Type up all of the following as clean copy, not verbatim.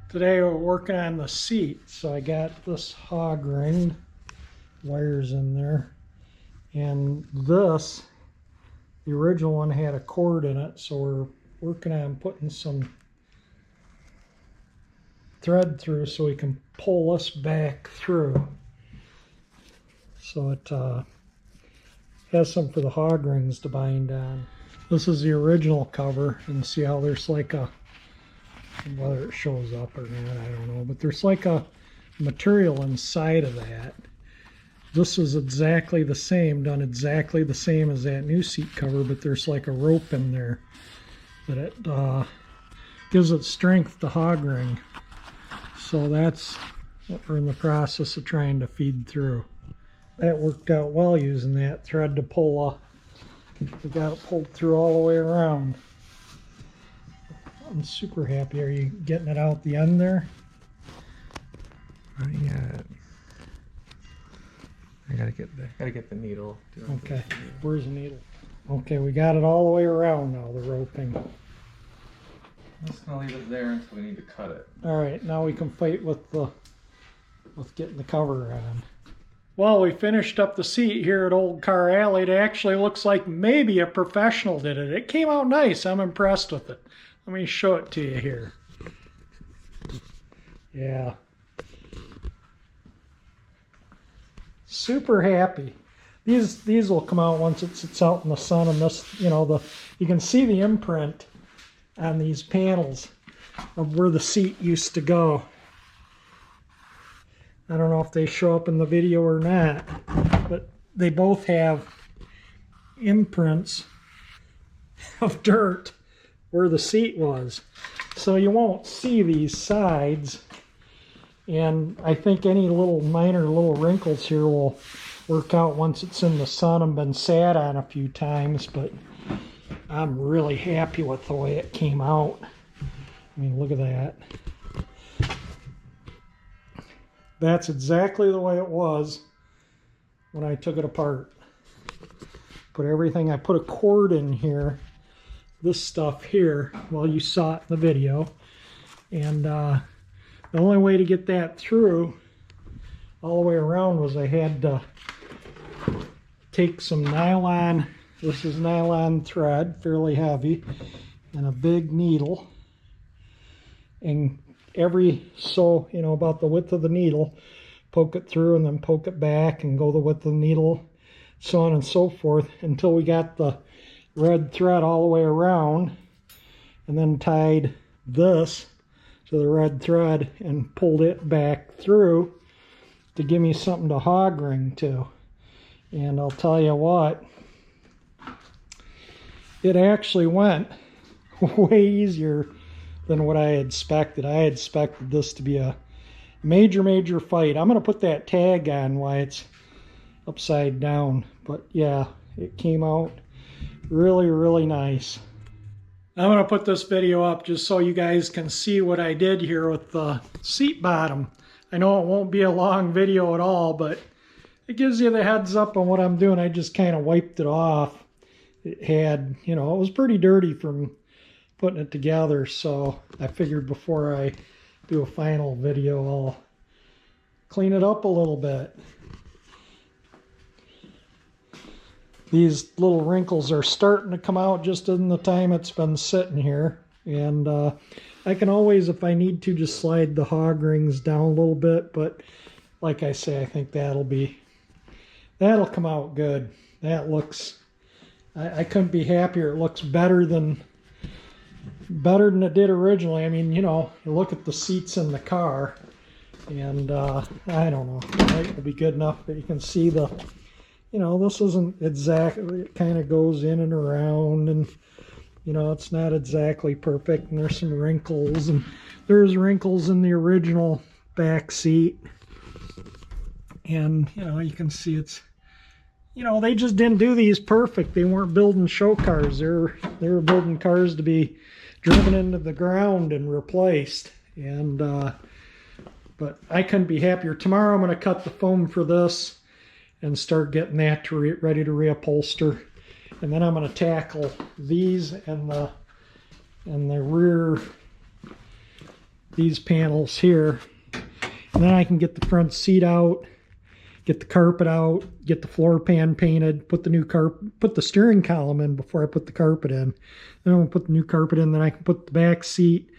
Today we're working on the seat, so I got this hog ring, wires in there, and this, the original one had a cord in it, so we're working on putting some thread through so we can pull this back through. So it has some for the hog rings to bind on. This is the original cover, and see how there's like a, whether it shows up or not, I don't know, but there's like a material inside of that. This is exactly the same, done exactly the same as that new seat cover, but there's like a rope in there that it gives it strength to hog ring. So that's what we're in the process of trying to feed through. That worked out well using that thread to pull. We got it pulled through all the way around. I'm super happy. Are you getting it out the end there? Not yet. I gotta get the needle. Okay, where's the needle? Okay, we got it all the way around now, the roping. I'm just gonna leave it there until we need to cut it. All right, now we can fight with getting the cover on. Well, we finished up the seat here at Old Car Alley. It actually looks like maybe a professional did it. It came out nice. I'm impressed with it. Let me show it to you here. Yeah. Super happy. These will come out once it sits out in the sun, and this, you know, you can see the imprint on these panels of where the seat used to go. I don't know if they show up in the video or not, but they both have imprints of dirt where the seat was. So you won't see these sides, and I think any minor little wrinkles here will work out once it's in the sun and been sat on a few times, but I'm really happy with the way it came out. I mean, look at that. That's exactly the way it was when I took it apart. Put everything, I put a cord in here, this stuff here, well, you saw it in the video, and the only way to get that through all the way around was I had to take some nylon, this is nylon thread, fairly heavy, and a big needle, and so, you know, about the width of the needle, poke it through and then poke it back and go the width of the needle, so on and so forth, until we got the red thread all the way around, and then tied this to the red thread and pulled it back through to give me something to hog ring to. And I'll tell you what, it actually went way easier than what I had expected. I had expected this to be a major fight. I'm going to put that tag on why it's upside down. But yeah, it came out really nice. I'm going to put this video up just so you guys can see what I did here with the seat bottom. I know it won't be a long video at all, but it gives you the heads up on what I'm doing. I just kind of wiped it off. It had, you know, it was pretty dirty from putting it together, so I figured before I do a final video I'll clean it up a little bit. These little wrinkles are starting to come out just in the time it's been sitting here, and I can always, if I need to, just slide the hog rings down a little bit, but like I say, I think that'll come out good. That looks, I couldn't be happier. It looks better than it did originally. I mean, you know, you look at the seats in the car, and I don't know, the light will be good enough that you can see the, you know, this isn't exactly, it kind of goes in and around, and you know, it's not exactly perfect, and there's some wrinkles, and there's wrinkles in the original back seat, and you know, you can see it's, you know, they just didn't do these perfect. They weren't building show cars. They were building cars to be driven into the ground and replaced. And but I couldn't be happier. Tomorrow I'm going to cut the foam for this and start getting that ready to reupholster. And then I'm going to tackle these and the rear these panels here. And then I can get the front seat out, get the carpet out, get the floor pan painted, put the steering column in before I put the carpet in. Then I'm gonna put the new carpet in, then I can put the back seat,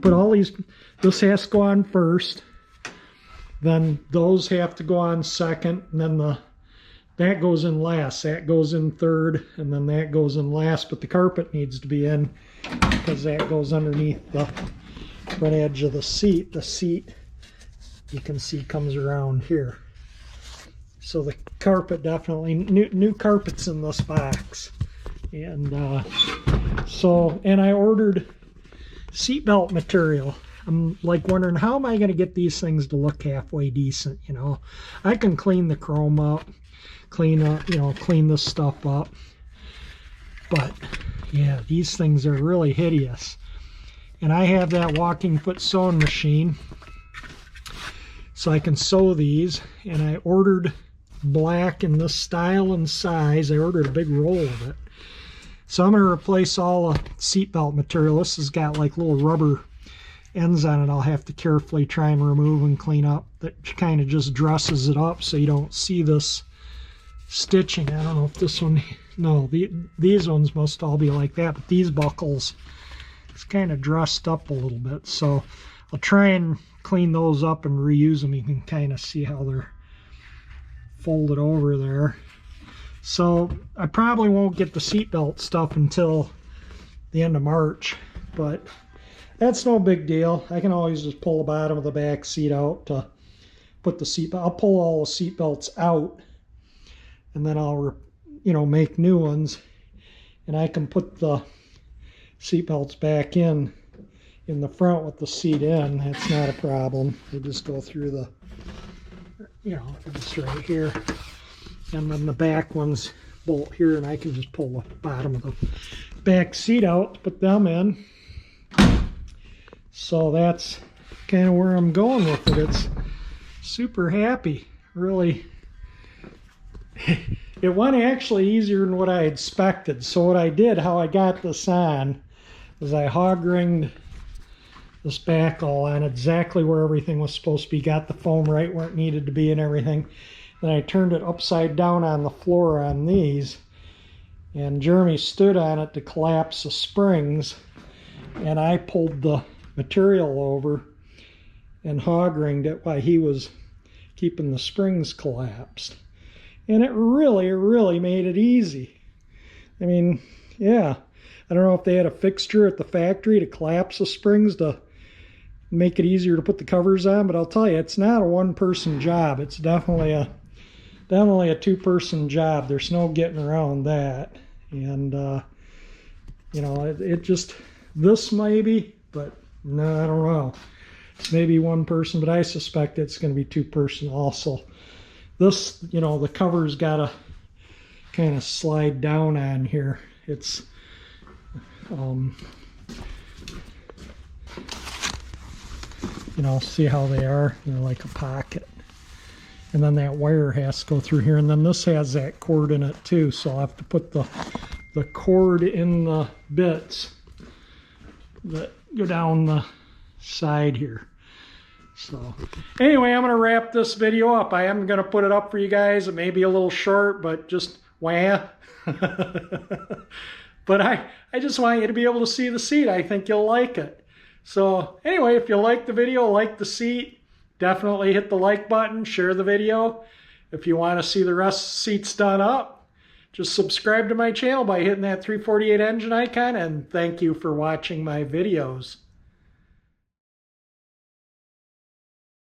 put all these, this has to go on first, then those have to go on second, and then that goes in last, that goes in third, and then that goes in last, but the carpet needs to be in because that goes underneath the front edge of the seat. The seat, you can see, comes around here. So the carpet definitely, new carpet's in this box. And and I ordered seatbelt material. I'm like wondering, how am I going to get these things to look halfway decent, you know? I can clean the chrome up, clean this stuff up. But yeah, these things are really hideous. And I have that walking foot sewing machine, so I can sew these. And I ordered black in this style and size. I ordered a big roll of it. So I'm going to replace all the seatbelt material. This has got like little rubber ends on it. I'll have to carefully try and remove and clean up. That kind of just dresses it up so you don't see this stitching. I don't know if this one, no, these ones must all be like that, but these buckles, it's kind of dressed up a little bit. So I'll try and clean those up and reuse them. You can kind of see how they're folded over there. So I probably won't get the seatbelt stuff until the end of March, but that's no big deal. I can always just pull the bottom of the back seat out to put the seatbelt. I'll pull all the seatbelts out, and then I'll make new ones, and I can put the seatbelts back in the front with the seat in. That's not a problem. You just go through the, it's right here. And then the back ones bolt here, and I can just pull the bottom of the back seat out to put them in. So that's kind of where I'm going with it. It's super happy, really. It went actually easier than what I expected. So what I did, how I got this on, is I hog ringed this back all on exactly where everything was supposed to be. Got the foam right where it needed to be and everything. Then I turned it upside down on the floor on these, and Jeremy stood on it to collapse the springs, and I pulled the material over and hog ringed it while he was keeping the springs collapsed. And it really made it easy. I mean, yeah, I don't know if they had a fixture at the factory to collapse the springs to make it easier to put the covers on, but I'll tell you, it's not a one-person job. It's definitely a two-person job. There's no getting around that. And it just, this maybe, but no, I don't know. It's maybe one person, but I suspect it's going to be two-person also. This, the cover's got to kind of slide down on here. It's see how they are? They're like a pocket. And then that wire has to go through here, and then this has that cord in it too, so I'll have to put the cord in the bits that go down the side here. So anyway, I'm going to wrap this video up. I am going to put it up for you guys. It may be a little short, but just wah. But I just want you to be able to see the seat. I think you'll like it. So anyway, if you like the video, like the seat, definitely hit the like button, share the video. If you want to see the rest of the seats done up, just subscribe to my channel by hitting that 348 engine icon, and thank you for watching my videos.